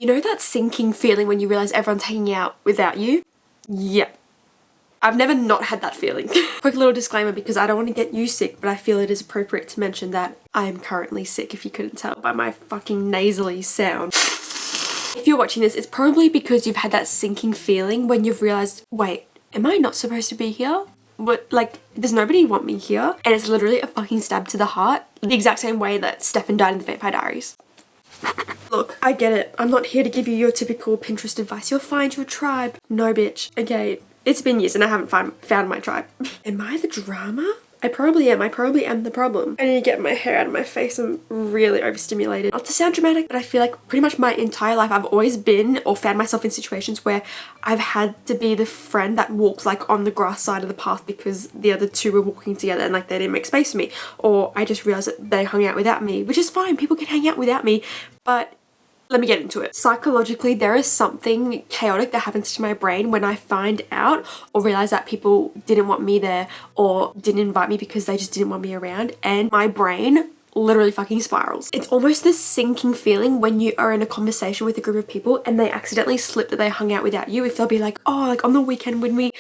You know that sinking feeling when you realize everyone's hanging out without you? Yep. I've never not had that feeling. Quick little disclaimer, because I don't want to get you sick, but I feel it is appropriate to mention that I am currently sick, if you couldn't tell by my fucking nasally sound. If you're watching this, it's probably because you've had that sinking feeling when you've realized, wait, am I not supposed to be here? What, like, does nobody want me here? And it's literally a fucking stab to the heart. The exact same way that Stefan died in the Vampire Diaries. Look, I get it. I'm not here to give you your typical Pinterest advice. You'll find your tribe. No, bitch. Okay. It's been years and I haven't found my tribe. Am I the drama? I probably am. I probably am the problem. I need to get my hair out of my face. I'm really overstimulated. Not to sound dramatic, but I feel like pretty much my entire life I've always been or found myself in situations where I've had to be the friend that walks like on the grass side of the path because the other two were walking together and like they didn't make space for me. Or I just realized that they hung out without me, which is fine. People can hang out without me, but let me get into it. Psychologically, there is something chaotic that happens to my brain when I find out or realize that people didn't want me there or didn't invite me because they just didn't want me around, and my brain literally fucking spirals. It's almost this sinking feeling when you are in a conversation with a group of people and they accidentally slip that they hung out without you. If they'll be like, oh, like on the weekend when we,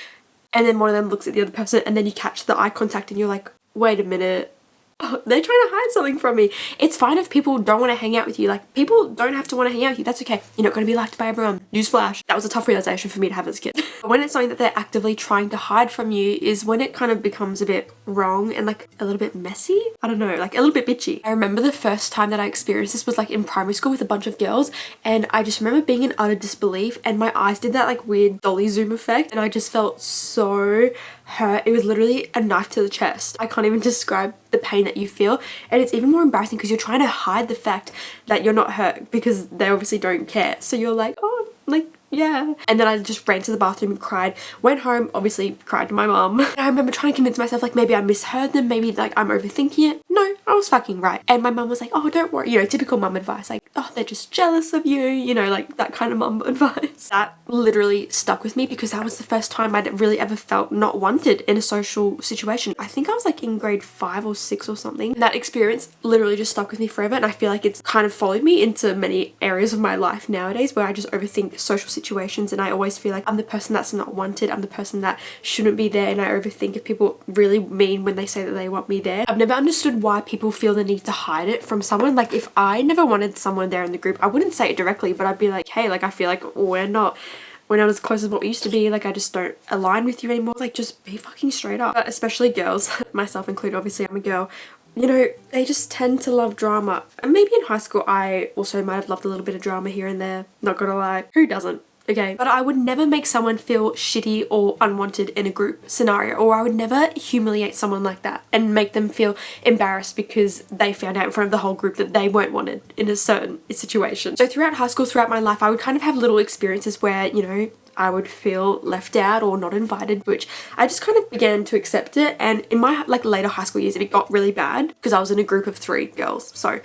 and then one of them looks at the other person and then you catch the eye contact and you're like, wait a minute. Oh, they're trying to hide something from me. It's fine if people don't want to hang out with you. Like, people don't have to want to hang out with you. That's okay. You're not going to be liked by everyone. Newsflash. That was a tough realization for me to have as a kid. But when it's something that they're actively trying to hide from you is when it kind of becomes a bit wrong and like a little bit messy. I don't know, like a little bit bitchy. I remember the first time that I experienced this was like in primary school with a bunch of girls, and I just remember being in utter disbelief and my eyes did that like weird dolly zoom effect and I just felt so hurt. It was literally a knife to the chest. I can't even describe the pain that you feel, and it's even more embarrassing because you're trying to hide the fact that you're not hurt because they obviously don't care. So you're like, oh, like, yeah. And then I just ran to the bathroom and cried, went home, obviously cried to my mum. And I remember trying to convince myself like maybe I misheard them, maybe like I'm overthinking it. No, I was fucking right. And my mum was like, oh, don't worry, you know, typical mum advice, like, oh, they're just jealous of you, you know, like that kind of mum advice. That literally stuck with me because that was the first time I'd really ever felt not wanted in a social situation. I think I was like in grade 5 or 6 or something. And that experience literally just stuck with me forever, and I feel like it's kind of followed me into many areas of my life nowadays where I just overthink social situations and I always feel like I'm the person that's not wanted, I'm the person that shouldn't be there, and I overthink if people really mean when they say that they want me there. I've never understood why people feel the need to hide it from someone. Like, if I never wanted someone there in the group, I wouldn't say it directly, but I'd be like, hey, like I feel like we're not as close as what we used to be, like I just don't align with you anymore. Like, just be fucking straight up. But especially girls, myself included, obviously I'm a girl, you know, they just tend to love drama. And maybe in high school I also might have loved a little bit of drama here and there, not gonna lie. Who doesn't? Okay, but I would never make someone feel shitty or unwanted in a group scenario, or I would never humiliate someone like that and make them feel embarrassed because they found out in front of the whole group that they weren't wanted in a certain situation. So throughout high school, throughout my life, I would kind of have little experiences where, you know, I would feel left out or not invited, which I just kind of began to accept it. And in my like later high school years, it got really bad because I was in a group of 3 girls. So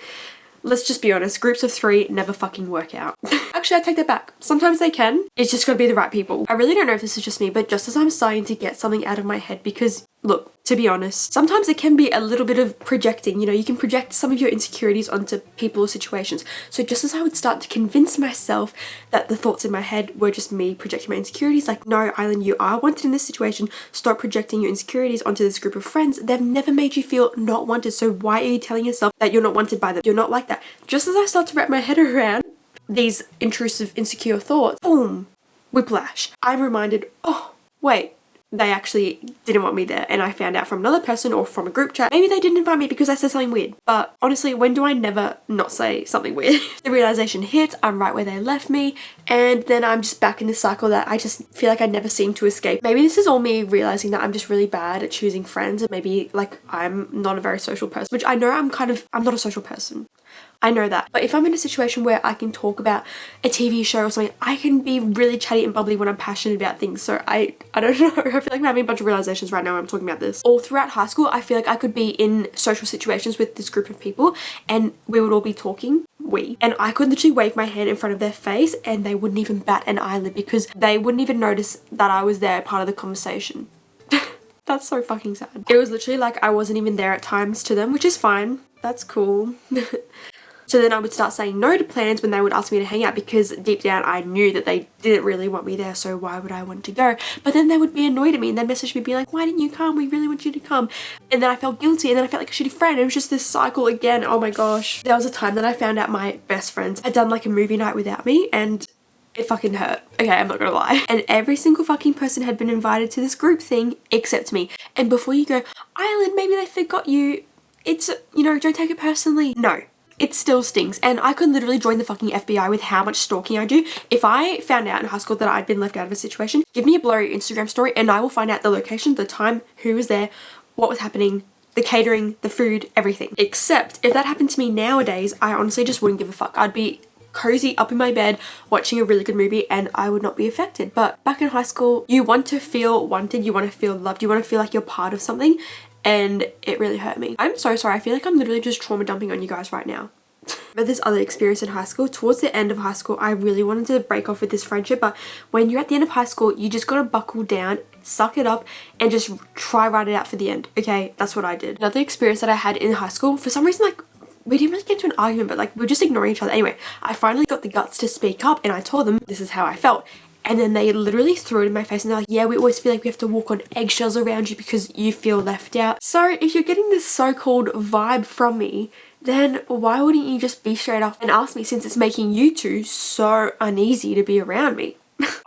let's just be honest, groups of 3 never fucking work out. Actually, I take that back. Sometimes they can. It's just gotta be the right people. I really don't know if this is just me, but just as I'm starting to get something out of my head, because look, to be honest, sometimes it can be a little bit of projecting. You know, you can project some of your insecurities onto people or situations. So just as I would start to convince myself that the thoughts in my head were just me projecting my insecurities, like, no, Island, you are wanted in this situation. Stop projecting your insecurities onto this group of friends. They've never made you feel not wanted. So why are you telling yourself that you're not wanted by them? You're not like that. Just as I start to wrap my head around these intrusive, insecure thoughts, boom, whiplash. I'm reminded, oh, wait, they actually didn't want me there, and I found out from another person or from a group chat, maybe they didn't invite me because I said something weird. But honestly, when do I never not say something weird? The realization hits, I'm right where they left me, and then I'm just back in this cycle that I just feel like I never seem to escape. Maybe this is all me realizing that I'm just really bad at choosing friends, and maybe like I'm not a very social person, which I know I'm not a social person. I know that. But if I'm in a situation where I can talk about a TV show or something, I can be really chatty and bubbly when I'm passionate about things. So I don't know. I feel like I'm having a bunch of realizations right now when I'm talking about this. All throughout high school, I feel like I could be in social situations with this group of people and we would all be talking. And I could literally wave my hand in front of their face and they wouldn't even bat an eyelid because they wouldn't even notice that I was there, part of the conversation. That's so fucking sad. It was literally like I wasn't even there at times to them, which is fine. That's cool. So So then I would start saying no to plans when they would ask me to hang out, because deep down I knew that they didn't really want me there, so why would I want to go? But then they would be annoyed at me and they'd message me being like, why didn't you come? We really want you to come. And then I felt guilty, and then I felt like a shitty friend. It was just this cycle again. Oh my gosh. There was a time that I found out my best friends had done like a movie night without me, and it fucking hurt. Okay, I'm not gonna lie. And every single fucking person had been invited to this group thing except me. And before you go, Island, maybe they forgot you, it's, you know, don't take it personally. No, it still stings. And I could literally join the fucking FBI with how much stalking I do. If I found out in high school that I'd been left out of a situation, give me a blurry Instagram story and I will find out the location, the time, who was there, what was happening, the catering, the food, everything. Except if that happened to me nowadays, I honestly just wouldn't give a fuck. I'd be cozy up in my bed watching a really good movie and I would not be affected. But back in high school, you want to feel wanted, you want to feel loved, you want to feel like you're part of something, and it really hurt me. I'm so sorry. I feel like I'm literally just trauma dumping on you guys right now. But this other experience in high school, towards the end of high school, I really wanted to break off with this friendship, but when you're at the end of high school, you just gotta buckle down, suck it up, and just try ride it out for the end. Okay, that's what I did. Another experience that I had in high school, for some reason, like, we didn't really get into an argument, but like we were just ignoring each other. Anyway, I finally got the guts to speak up and I told them this is how I felt. And then they literally threw it in my face and they're like, yeah, we always feel like we have to walk on eggshells around you because you feel left out. So if you're getting this so-called vibe from me, then why wouldn't you just be straight up and ask me, since it's making you two so uneasy to be around me?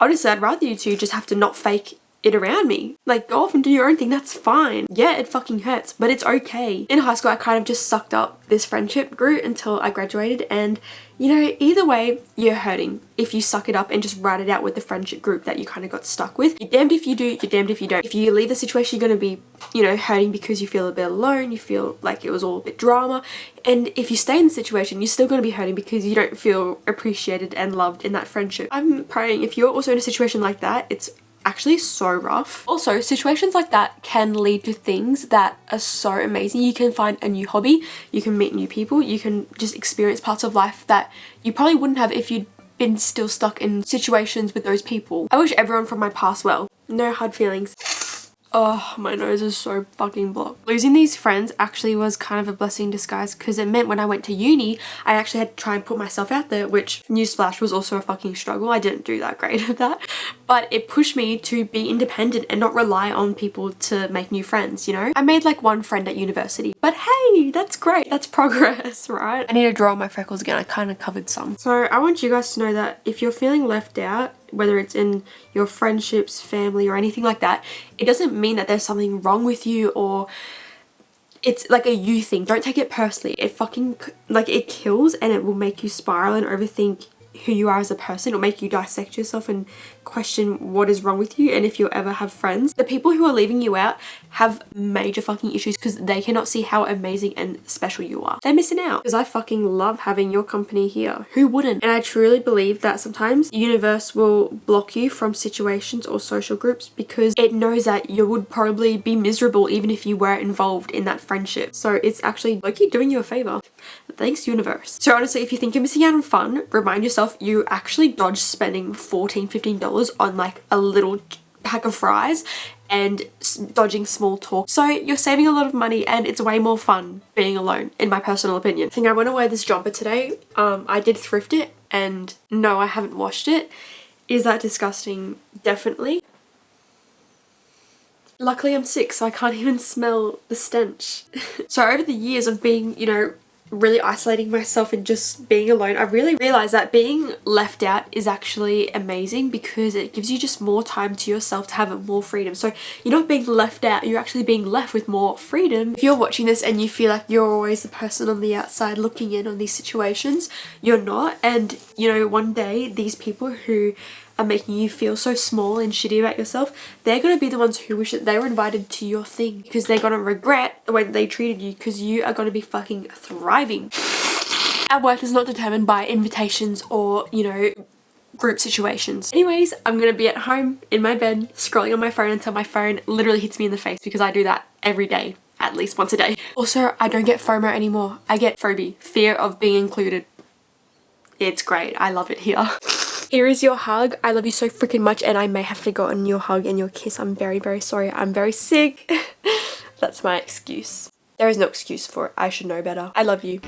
Honestly, I'd rather you two just have to not fake it around me. Like, go off and do your own thing, that's fine. Yeah, it fucking hurts, but it's okay. In high school, I kind of just sucked up this friendship group until I graduated, and you know, either way, you're hurting if you suck it up and just ride it out with the friendship group that you kind of got stuck with. You're damned if you do, you're damned if you don't. If you leave the situation, you're going to be, you know, hurting because you feel a bit alone, you feel like it was all a bit drama. And if you stay in the situation, you're still going to be hurting because you don't feel appreciated and loved in that friendship. I'm praying if you're also in a situation like that, it's actually so rough. Also, situations like that can lead to things that are so amazing. You can find a new hobby, you can meet new people, you can just experience parts of life that you probably wouldn't have if you'd been still stuck in situations with those people. I wish everyone from my past well. No hard feelings. Oh, my nose is so fucking blocked. Losing these friends actually was kind of a blessing in disguise, because it meant when I went to uni, I actually had to try and put myself out there, which, newsflash, was also a fucking struggle. I didn't do that great at that. But it pushed me to be independent and not rely on people to make new friends, you know? I made like one friend at university, but hey, that's great. That's progress, right? I need to draw on my freckles again. I kind of covered some. So I want you guys to know that if you're feeling left out, whether it's in your friendships, family, or anything like that, it doesn't mean that there's something wrong with you or it's like a you thing. Don't take it personally. It fucking, like, it kills and it will make you spiral and overthink who you are as a person. It'll make you dissect yourself and question what is wrong with you. And if you ever have friends, the people who are leaving you out have major fucking issues because they cannot see how amazing and special you are. They're missing out, because I fucking love having your company here. Who wouldn't? And I truly believe that sometimes the universe will block you from situations or social groups because it knows that you would probably be miserable even if you were involved in that friendship. So it's actually low-key doing you a favor. Thanks, universe. So honestly, if you think you're missing out on fun, remind yourself you actually dodged spending $14-15 on like a little pack of fries and dodging small talk. So you're saving a lot of money and it's way more fun being alone, in my personal opinion. I think I want to wear this jumper today. I did thrift it and no, I haven't washed it. Is that disgusting? Definitely. Luckily I'm sick, so I can't even smell the stench. So over the years of being, you know, really isolating myself and just being alone, I really realized that being left out is actually amazing because it gives you just more time to yourself to have more freedom. So you're not being left out, you're actually being left with more freedom. If you're watching this and you feel like you're always the person on the outside looking in on these situations, you're not. And you know, one day these people who are making you feel so small and shitty about yourself, they're going to be the ones who wish that they were invited to your thing, because they're going to regret the way that they treated you, because you are going to be fucking thriving. Our worth is not determined by invitations or, you know, group situations. Anyways, I'm going to be at home in my bed scrolling on my phone until my phone literally hits me in the face, because I do that every day, at least once a day. Also, I don't get FOMO anymore. I get phobia, fear of being included. It's great. I love it here. Here is your hug. I love you so freaking much, and I may have forgotten your hug and your kiss. I'm very, very sorry. I'm very sick. That's my excuse. There is no excuse for it. I should know better. I love you.